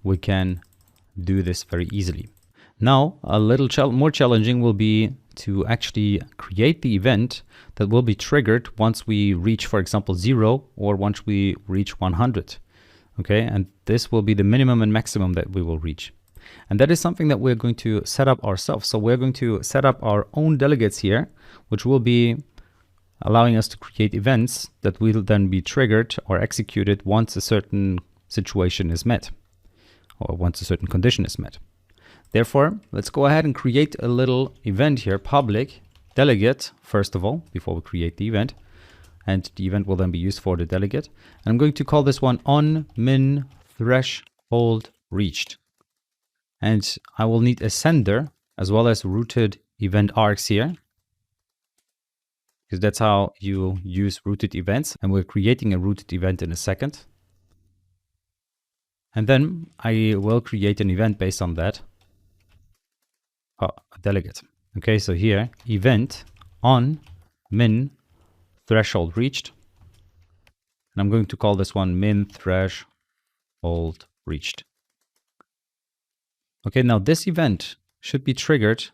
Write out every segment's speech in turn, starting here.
we can do this very easily. Now, a little more challenging will be to actually create the event that will be triggered once we reach, for example, 0 or once we reach 100. Okay, and this will be the minimum and maximum that we will reach. And that is something that we're going to set up ourselves. So we're going to set up our own delegates here, which will be allowing us to create events that will then be triggered or executed once a certain situation is met, or once a certain condition is met. Therefore, let's go ahead and create a little event here, public delegate, first of all, before we create the event. And the event will then be used for the delegate. And I'm going to call this one on min threshold reached. And I will need a sender as well as rooted event args here, because that's how you use rooted events. And we're creating a rooted event in a second. And then I will create an event based on that. A delegate. Okay, so here, event on min threshold reached. And I'm going to call this one min threshold reached. Okay, now this event should be triggered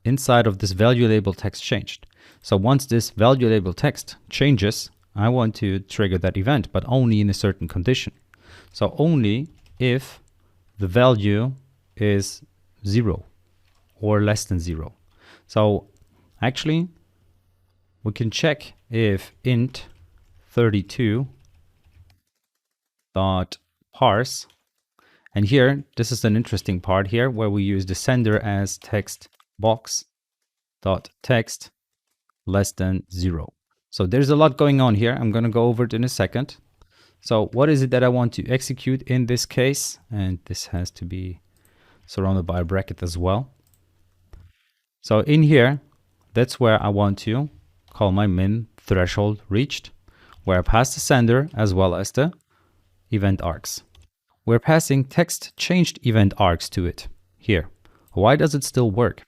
inside of this value label text changed. So once this value label text changes, I want to trigger that event, but only in a certain condition. So only if the value is 0 or less than 0. So actually, we can check if int 32 dot parse, and here this is an interesting part here where we use the sender as text box dot text less than 0. So there's a lot going on here. I'm going to go over it in a second. So what is it that I want to execute in this case? And this has to be surrounded by a bracket as well. So in here, that's where I want to call my min threshold reached, where I pass the sender as well as the event args. We're passing text changed event args to it here. Why does it still work?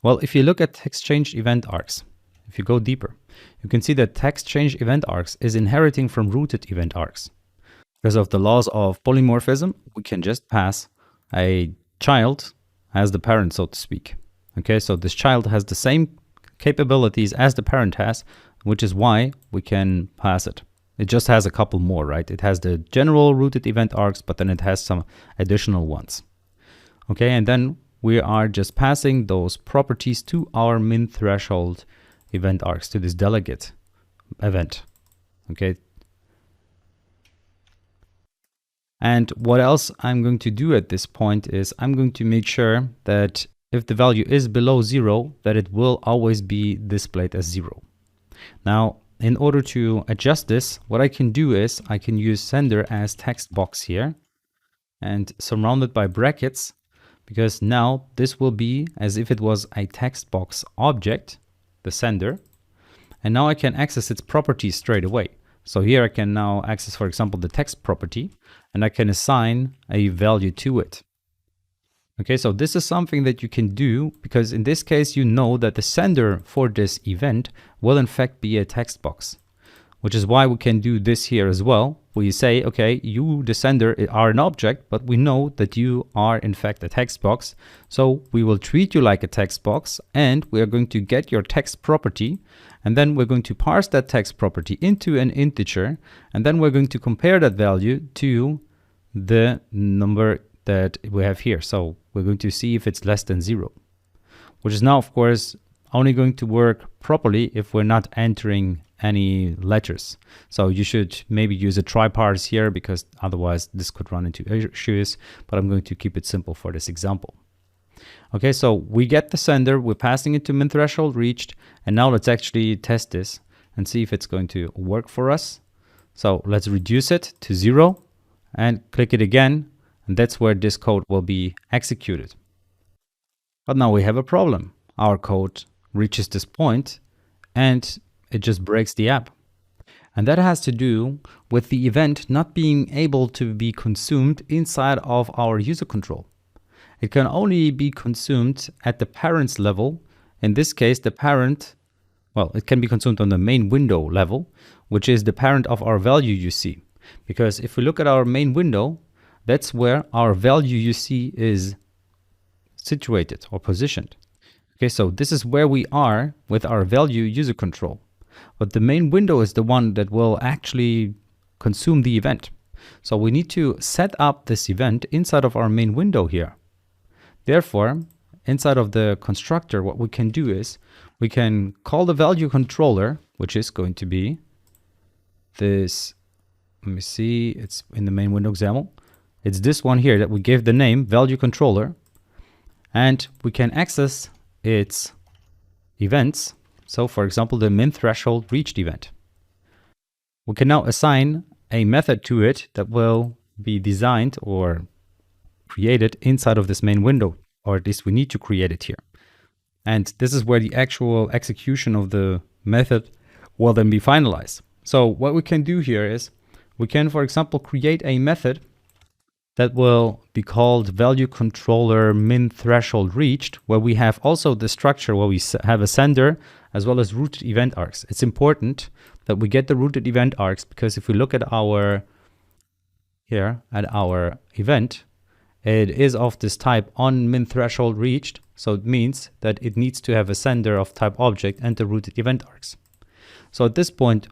Well, if you look at text changed event args, if you go deeper, you can see that text changed event args is inheriting from rooted event args. Because of the laws of polymorphism, we can just pass a child as the parent, so to speak. Okay, so this child has the same capabilities as the parent has, which is why we can pass it. It just has a couple more, right? It has the general rooted event args, but then it has some additional ones. Okay, and then we are just passing those properties to our min threshold event args, to this delegate event. Okay. And what else I'm going to do at this point is I'm going to make sure that if the value is below 0, that it will always be displayed as 0. Now, in order to adjust this, what I can do is I can use sender as text box here and surrounded by brackets, because now this will be as if it was a text box object, the sender, and now I can access its properties straight away. So here I can now access, for example, the text property, and I can assign a value to it. Okay, so this is something that you can do because in this case, you know that the sender for this event will in fact be a text box, which is why we can do this here as well. Where you say, okay, you, the sender, are an object, but we know that you are in fact a text box. So we will treat you like a text box, and we are going to get your text property, and then we're going to parse that text property into an integer, and then we're going to compare that value to the number that we have here. So we're going to see if it's less than 0, which is now, of course, only going to work properly if we're not entering any letters. So you should maybe use a try parse here, because otherwise this could run into issues, but I'm going to keep it simple for this example. Okay, so we get the sender, we're passing it to min threshold reached, and now let's actually test this and see if it's going to work for us. So let's reduce it to 0 and click it again, and that's where this code will be executed. But now we have a problem. Our code reaches this point and it just breaks the app. And that has to do with the event not being able to be consumed inside of our user control. It can only be consumed at the parent's level. In this case, the parent, well, it can be consumed on the main window level, which is the parent of our value you see. Because if we look at our main window, that's where our value you see is situated or positioned. Okay, so this is where we are with our value user control. But the main window is the one that will actually consume the event. So we need to set up this event inside of our main window here. Therefore, inside of the constructor, what we can do is we can call the value controller, which is going to be this. Let me see, it's in the main window example. It's this one here that we gave the name value controller, and we can access its events. So for example, the min threshold reached event. We can now assign a method to it that will be designed or created inside of this main window, or at least we need to create it here. And this is where the actual execution of the method will then be finalized. So what we can do here is we can, for example, create a method that will be called value controller min threshold reached, where we have also the structure where we have a sender as well as rooted event arcs. It's important that we get the rooted event arcs, because if we look at our event, it is of this type on min threshold reached. So it means that it needs to have a sender of type object and the rooted event arcs. So at this point,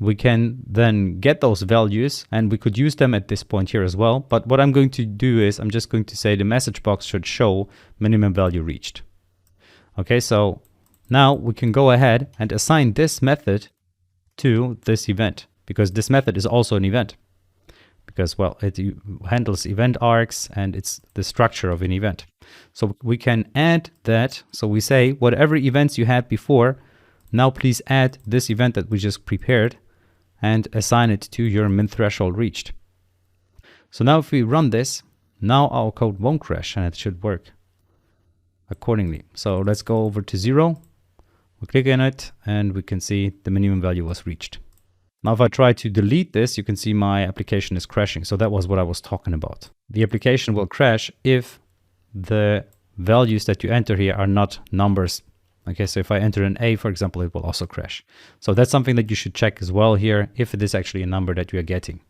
we can then get those values, and we could use them at this point here as well. But what I'm going to do is I'm just going to say the message box should show minimum value reached. Okay, so now we can go ahead and assign this method to this event, because this method is also an event. Because, well, it handles event arcs and it's the structure of an event. So we can add that. So we say whatever events you had before, now please add this event that we just prepared and assign it to your min threshold reached. So now if we run this, now our code won't crash and it should work accordingly. So let's go over to 0. We click on it and we can see the minimum value was reached. Now if I try to delete this, you can see my application is crashing. So that was what I was talking about. The application will crash if the values that you enter here are not numbers. Okay, so if I enter an A, for example, it will also crash. So that's something that you should check as well here, if it is actually a number that you are getting.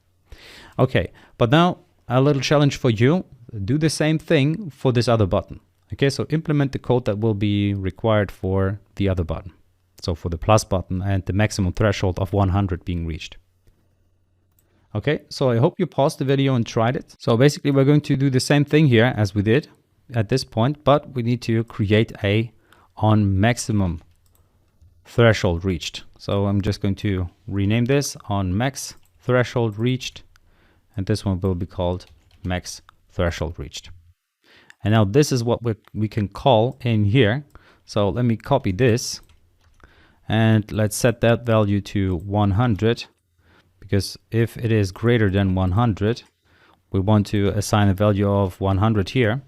Okay, but now a little challenge for you. Do the same thing for this other button. Okay, so implement the code that will be required for the other button. So for the plus button and the maximum threshold of 100 being reached. Okay, so I hope you paused the video and tried it. So basically we're going to do the same thing here as we did at this point, but we need to create a on maximum threshold reached. So I'm just going to rename this on max threshold reached, and this one will be called max threshold reached. And now this is what we can call in here. So let me copy this and let's set that value to 100, because if it is greater than 100, we want to assign a value of 100 here.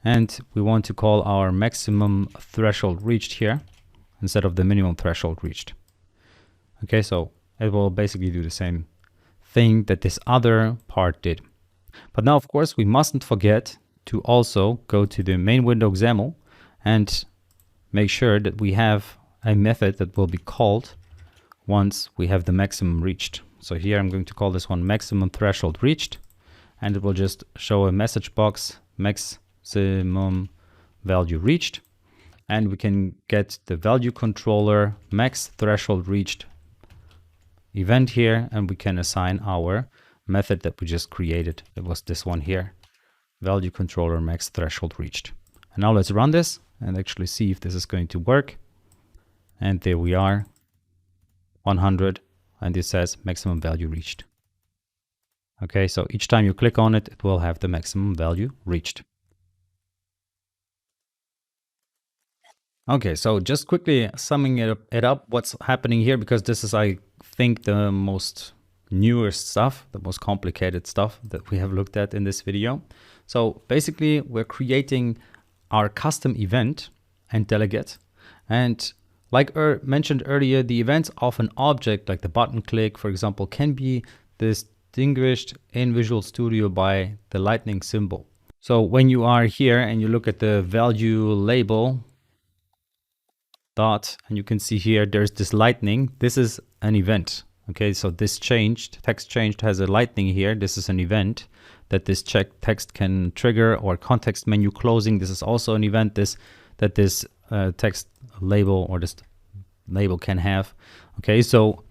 And we want to call our maximum threshold reached here instead of the minimum threshold reached. Okay, so it will basically do the same thing that this other part did. But now, of course, we mustn't forget to also go to the main window XAML and make sure that we have a method that will be called once we have the maximum reached. So here I'm going to call this one maximum threshold reached, and it will just show a message box maximum value reached, and we can get the value controller max threshold reached event here, and we can assign our method that we just created. It was this one here, value controller max threshold reached. And now let's run this and actually see if this is going to work. And there we are, 100, and it says maximum value reached. Okay, so each time you click on it, it will have the maximum value reached. Okay, so just quickly summing it up, what's happening here, because this is, I think, the most newest stuff, the most complicated stuff that we have looked at in this video. So basically, we're creating our custom event and delegate. And like mentioned earlier, the events of an object, like the button click, for example, can be distinguished in Visual Studio by the lightning symbol. So when you are here and you look at the value label dot, and you can see here there's this lightning. This is an event. Okay, so this changed, text changed has a lightning here. This is an event that this check text can trigger, or context menu closing. This is also an event that this text label or this label can have. Okay, so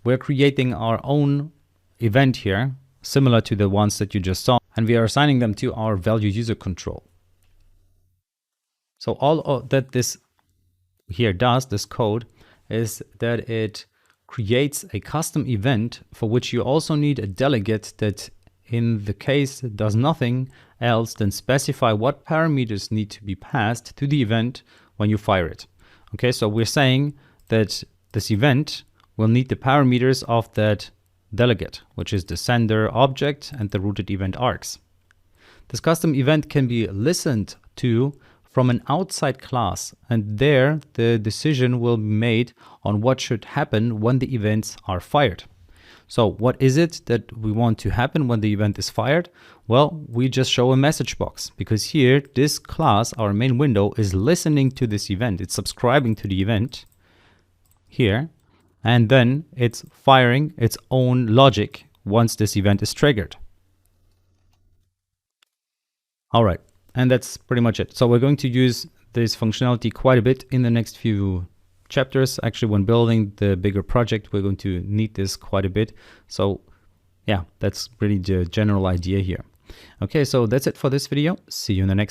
we're creating our own event here, similar to the ones that you just saw, and we are assigning them to our value user control. So all that this here does, this code, is that it creates a custom event for which you also need a delegate that in the case does nothing else than specify what parameters need to be passed to the event when you fire it. Okay, so we're saying that this event will need the parameters of that delegate, which is the sender object and the rooted event args. This custom event can be listened to from an outside class, and there the decision will be made on what should happen when the events are fired. So what is it that we want to happen when the event is fired? Well, we just show a message box, because here this class, our main window, is listening to this event. It's subscribing to the event here, and then it's firing its own logic once this event is triggered. All right, and that's pretty much it. So we're going to use this functionality quite a bit in the next few chapters. Actually, when building the bigger project, we're going to need this quite a bit. So yeah, that's really the general idea here. Okay, so that's it for this video. See you in the next